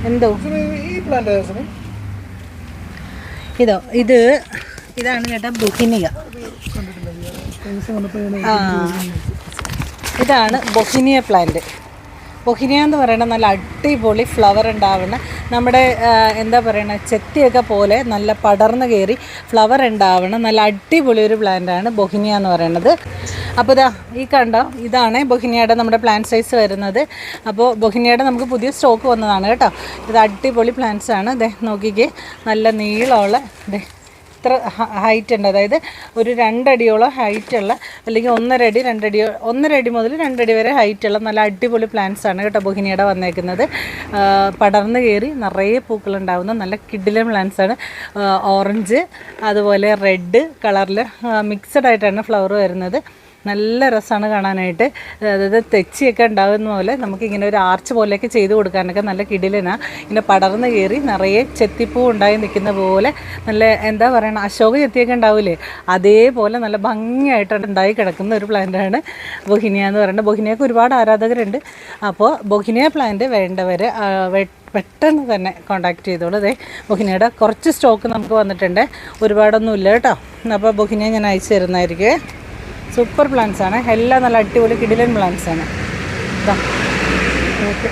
എന്തോ ഇതാണ് ചേട്ടാ ബൊഹിനിയ. ഇതാണ് ബൊഹിനിയ പ്ലാന്റ്. ബൊഹിനിയ എന്ന് പറയുന്നത് നല്ല അടിപൊളി ഫ്ലവർ ഉണ്ടാവുന്ന നമ്മുടെ എന്താ പറയുക ചെത്തിയൊക്കെ പോലെ നല്ല പടർന്ന് കയറി ഫ്ലവർ ഉണ്ടാവുന്ന നല്ല അടിപൊളി ഒരു പ്ലാന്റാണ് ബൊഹിനിയ എന്ന് പറയുന്നത്. അപ്പോൾ ഈ കണ്ടോ, ഇതാണ് ബൊഹിനിയയുടെ നമ്മുടെ പ്ലാന്റ് സൈസ് വരുന്നത്. അപ്പോൾ ബൊഹിനിയയുടെ നമുക്ക് പുതിയ സ്റ്റോക്ക് വന്നതാണ് കേട്ടോ. ഇത് അടിപൊളി പ്ലാന്റ്സ് ആണ്. നോക്കിക്കേ, നല്ല നീളമുള്ള ഇത്ര ഹൈറ്റ് ഉണ്ട്. അതായത് ഒരു 2 അടിയോളം ഹൈറ്റുള്ള, അല്ലെങ്കിൽ 1.5 അടി 2 അടി 1.5 അടി മുതൽ 2 അടി വരെ ഹൈറ്റുള്ള നല്ല അടിപൊളി പ്ലാന്റ്സ് ആണ് കേട്ടോ ബൊഹിനിയയുടെ വന്നേക്കുന്നത്. പടർന്ന് കയറി നിറയെ പൂക്കളുണ്ടാവുന്ന നല്ല കിഡിലൻ പ്ലാന്റ്സ് ആണ്. ഓറഞ്ച് അതുപോലെ റെഡ് കളറിൽ മിക്സഡ് ആയിട്ടാണ് ഫ്ലവർ വരുന്നത്. നല്ല രസമാണ് കാണാനായിട്ട്. അതായത് തെച്ചിയൊക്കെ ഉണ്ടാകുന്ന പോലെ നമുക്കിങ്ങനെ ഒരു ആർച്ച് പോലെയൊക്കെ ചെയ്ത് കൊടുക്കാനൊക്കെ നല്ല കിടിലനാണ്. ഇങ്ങനെ പടർന്ന് കയറി നിറയെ ചെത്തിപ്പൂ ഉണ്ടായി നിൽക്കുന്ന പോലെ നല്ല എന്താ പറയുക അശോക ചെത്തിയൊക്കെ ഉണ്ടാവില്ലേ, അതേപോലെ നല്ല ഭംഗിയായിട്ട് ഉണ്ടായി കിടക്കുന്ന ഒരു പ്ലാന്റാണ് ബൊഹിനിയ എന്ന് പറയുന്നത്. ബൊഹിനിയക്ക് ഒരുപാട് ആരാധകരുണ്ട്. അപ്പോൾ ബൊഹിനിയ പ്ലാന്റ് വേണ്ടവർ പെട്ടെന്ന് തന്നെ കോൺടാക്റ്റ് ചെയ്തോളൂ. ബൊഹിനിയയുടെ കുറച്ച് സ്റ്റോക്ക് നമുക്ക് വന്നിട്ടുണ്ട്, ഒരുപാടൊന്നും ഇല്ല കേട്ടോ. അപ്പോൾ ബൊഹിനിയ ഞാൻ അയച്ചു തരുന്നതായിരിക്കും. സൂപ്പർ പ്ലാന്റ്സ് ആണ് എല്ലാം, നല്ല അടിപൊളി കിടിലൻ പ്ലാന്റ്സ് ആണ്. ഓക്കെ.